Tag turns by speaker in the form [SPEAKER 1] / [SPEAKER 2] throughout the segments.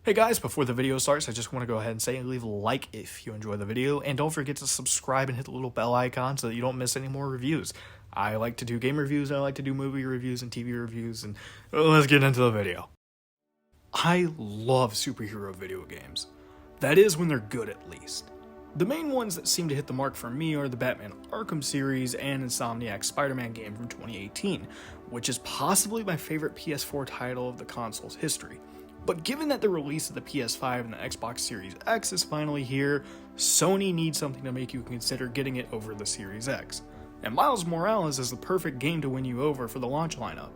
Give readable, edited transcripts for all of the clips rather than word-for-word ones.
[SPEAKER 1] Hey guys, before the video starts, I just want to go ahead and say leave a like if you enjoy the video, and don't forget to subscribe and hit the little bell icon so that you don't miss any more reviews. I like to do game reviews, I like to do movie reviews and TV reviews, and let's get into the video. I love superhero video games. That is, when they're good at least. The main ones that seem to hit the mark for me are the Batman Arkham series and Insomniac's Spider-Man game from 2018, which is possibly my favorite PS4 title of the console's history. But given that the release of the PS5 and the Xbox Series X is finally here, Sony needs something to make you consider getting it over the Series X. And Miles Morales is the perfect game to win you over for the launch lineup.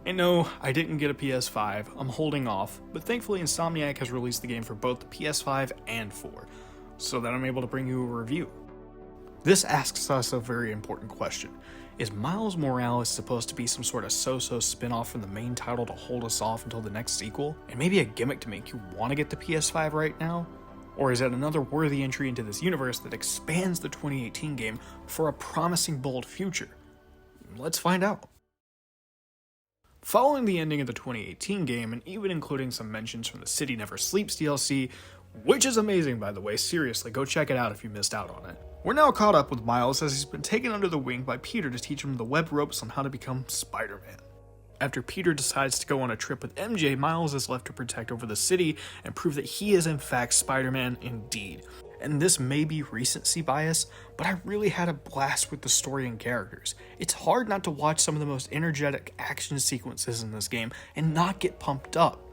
[SPEAKER 1] And no, I didn't get a PS5, I'm holding off, but thankfully Insomniac has released the game for both the PS5 and 4, so that I'm able to bring you a review. This asks us a very important question. Is Miles Morales supposed to be some sort of so-so spin-off from the main title to hold us off until the next sequel? And maybe a gimmick to make you want to get the PS5 right now? Or is it another worthy entry into this universe that expands the 2018 game for a promising bold future? Let's find out. Following the ending of the 2018 game, and even including some mentions from the City Never Sleeps DLC, which is amazing by the way, seriously, go check it out if you missed out on it. We're now caught up with Miles as he's been taken under the wing by Peter to teach him the web ropes on how to become Spider-Man. After Peter decides to go on a trip with MJ, Miles is left to protect over the city and prove that he is in fact Spider-Man indeed. And this may be recency bias, but I really had a blast with the story and characters. It's hard not to watch some of the most energetic action sequences in this game and not get pumped up.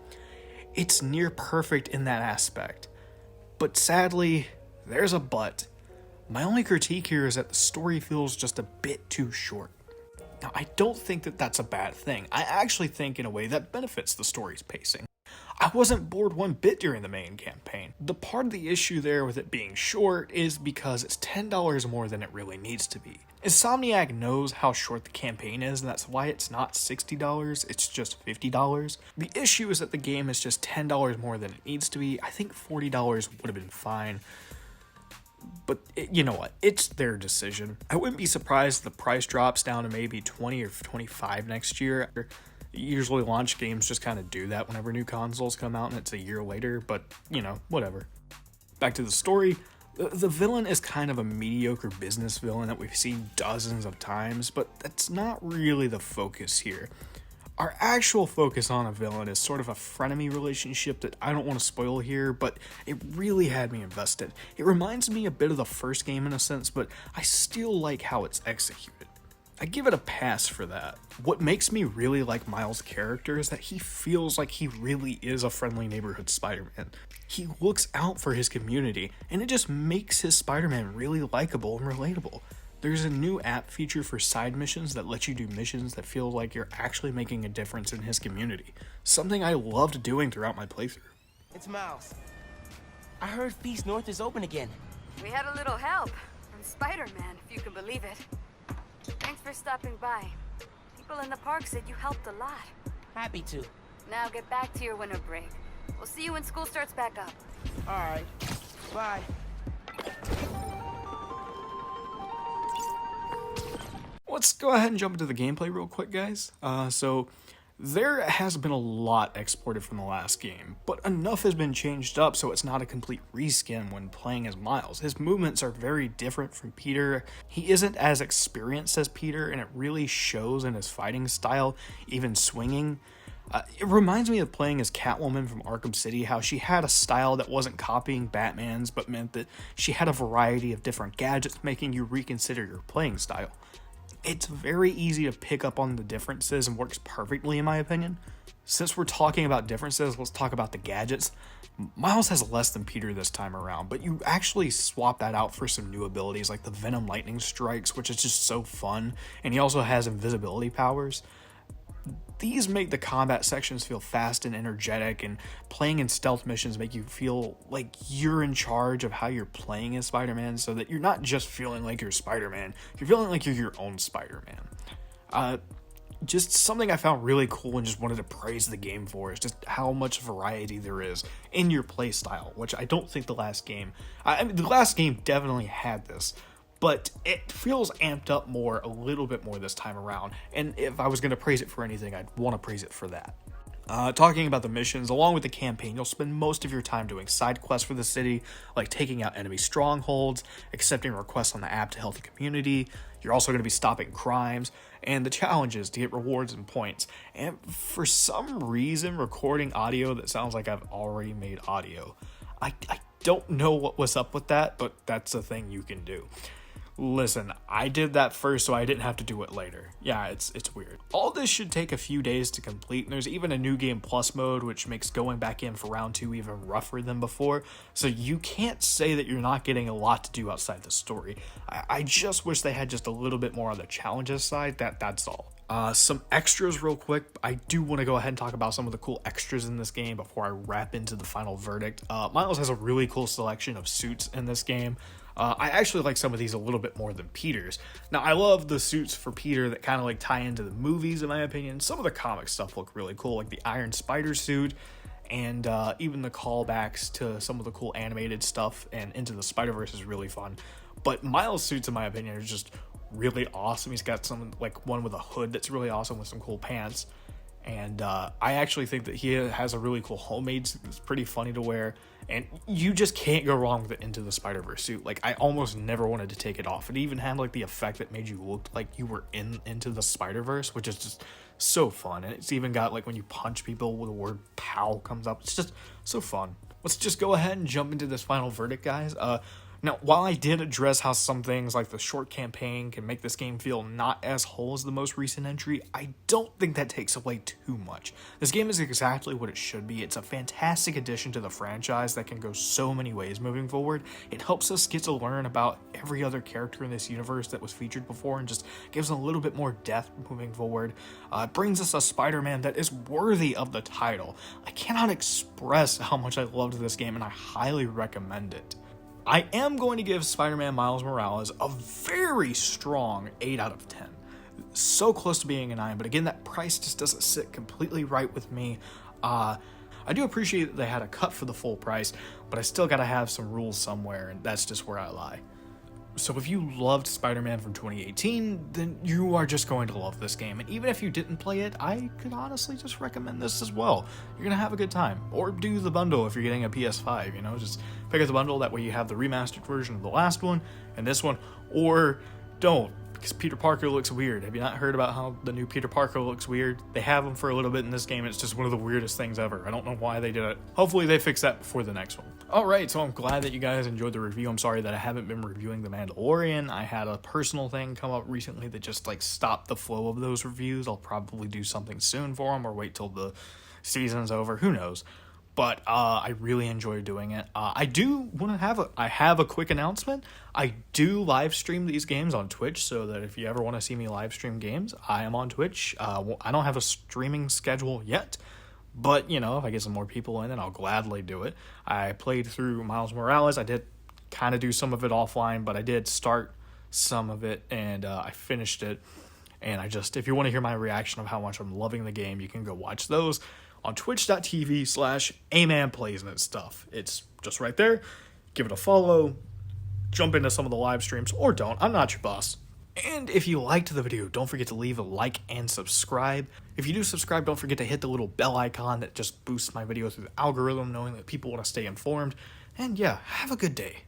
[SPEAKER 1] It's near perfect in that aspect. But sadly, there's a but. My only critique here is that the story feels just a bit too short. Now, I don't think that that's a bad thing. I actually think in a way that benefits the story's pacing. I wasn't bored one bit during the main campaign. The part of the issue there with it being short is because it's $10 more than it really needs to be. Insomniac knows how short the campaign is, and that's why it's not $60, it's just $50. The issue is that the game is just $10 more than it needs to be. I think $40 would have been fine. But you know what, it's their decision. I wouldn't be surprised if the price drops down to maybe $20 or $25 next year. Usually launch games just kind of do that whenever new consoles come out and it's a year later, but you know, whatever. Back to the story. The villain is kind of a mediocre business villain that we've seen dozens of times, but that's not really the focus here. Our actual focus on a villain is sort of a frenemy relationship that I don't want to spoil here, but it really had me invested. It reminds me a bit of the first game in a sense, but I still like how it's executed. I give it a pass for that. What makes me really like Miles' character is that he feels like he really is a friendly neighborhood Spider-Man. He looks out for his community, and it just makes his Spider-Man really likable and relatable. There's a new app feature for side missions that let you do missions that feel like you're actually making a difference in his community. Something I loved doing throughout my playthrough.
[SPEAKER 2] It's Miles. I heard Feast North is open again.
[SPEAKER 3] We had a little help from Spider-Man, if you can believe it. Thanks for stopping by. People in the park said you helped a lot.
[SPEAKER 2] Happy to.
[SPEAKER 3] Now get back to your winter break. We'll see you when school starts back up.
[SPEAKER 2] Alright. Bye.
[SPEAKER 1] Let's go ahead and jump into the gameplay real quick, guys. So there has been a lot exported from the last game, but enough has been changed up so it's not a complete reskin when playing as Miles. His movements are very different from Peter. He isn't as experienced as Peter, and it really shows in his fighting style, even swinging. It reminds me of playing as Catwoman from Arkham City, how she had a style that wasn't copying Batman's, but meant that she had a variety of different gadgets, making you reconsider your playing style. It's very easy to pick up on the differences and works perfectly in my opinion. Since we're talking about differences, let's talk about the gadgets. Miles has less than Peter this time around, but you actually swap that out for some new abilities like the Venom Lightning Strikes, which is just so fun, and he also has invisibility powers. These make the combat sections feel fast and energetic, and playing in stealth missions make you feel like you're in charge of how you're playing as Spider-Man, so that you're not just feeling like you're Spider-Man, you're feeling like you're your own Spider-Man. Just something I found really cool and just wanted to praise the game for is just how much variety there is in your playstyle, which I don't think the last game... I mean, the last game definitely had this, but it feels amped up more, a little bit more this time around, and if I was going to praise it for anything, I'd want to praise it for that. Talking about the missions, along with the campaign, you'll spend most of your time doing side quests for the city, like taking out enemy strongholds, accepting requests on the app to help the community. You're also going to be stopping crimes, and the challenges to get rewards and points. And for some reason, recording audio that sounds like I've already made audio. I don't know what was up with that, but that's a thing you can do. Listen, I did that first so I didn't have to do it later. Yeah, it's weird. All this should take a few days to complete, and there's even a new game plus mode, which makes going back in for round 2 even rougher than before, so you can't say that you're not getting a lot to do outside the story. I just wish they had just a little bit more on the challenges side, that's all. Some extras real quick. I do want to go ahead and talk about some of the cool extras in this game before I wrap into the final verdict. Miles has a really cool selection of suits in this game. I actually like some of these a little bit more than Peter's. Now, I love the suits for Peter that kind of like tie into the movies, in my opinion. Some of the comic stuff look really cool, like the Iron Spider suit, and even the callbacks to some of the cool animated stuff and Into the Spider-Verse is really fun. But Miles' suits, in my opinion, are just really awesome. He's got some, like one with a hood that's really awesome with some cool pants. And I actually think that he has a really cool homemade suit that's pretty funny to wear. And you just can't go wrong with the Into the Spider-Verse suit. Like, I almost never wanted to take it off. It even had, like, the effect that made you look like you were into the Spider-Verse, which is just so fun. And it's even got, like, when you punch people, the word POW comes up. It's just so fun. Let's just go ahead and jump into this final verdict, guys. Now, while I did address how some things like the short campaign can make this game feel not as whole as the most recent entry, I don't think that takes away too much. This game is exactly what it should be. It's a fantastic addition to the franchise that can go so many ways moving forward. It helps us get to learn about every other character in this universe that was featured before and just gives a little bit more depth moving forward. It brings us a Spider-Man that is worthy of the title. I cannot express how much I loved this game, and I highly recommend it. I am going to give Spider-Man Miles Morales a very strong 8 out of 10. So close to being a 9, but again, that price just doesn't sit completely right with me. I do appreciate that they had a cut for the full price, but I still gotta have some rules somewhere, and that's just where I lie. So if you loved Spider-Man from 2018, then you are just going to love this game. And even if you didn't play it, I could honestly just recommend this as well. You're going to have a good time. Or do the bundle if you're getting a PS5, you know, just pick up the bundle. That way you have the remastered version of the last one and this one. Or don't, because Peter Parker looks weird. Have you not heard about how the new Peter Parker looks weird? They have him for a little bit in this game. It's just one of the weirdest things ever. I don't know why they did it. Hopefully they fix that before the next one. Alright, so I'm glad that you guys enjoyed the review. I'm sorry that I haven't been reviewing The Mandalorian. I had a personal thing come up recently that just like stopped the flow of those reviews. I'll probably do something soon for them or wait till the season's over. Who knows? But I really enjoy doing it. I do want to have a quick announcement. I do live stream these games on Twitch, so that if you ever want to see me live stream games, I am on Twitch. I don't have a streaming schedule yet, but you know, if I get some more people in, then I'll gladly do it. I played through Miles Morales. I did kind of do some of it offline, but I did start some of it, and I finished it. And if you want to hear my reaction of how much I'm loving the game, you can go watch those on twitch.tv/amanplaysnitstuff. It's just right there. Give it a follow. Jump into some of the live streams, or don't. I'm not your boss. And if you liked the video, don't forget to leave a like and subscribe. If you do subscribe, don't forget to hit the little bell icon that just boosts my video through the algorithm, knowing that people want to stay informed. And yeah, have a good day.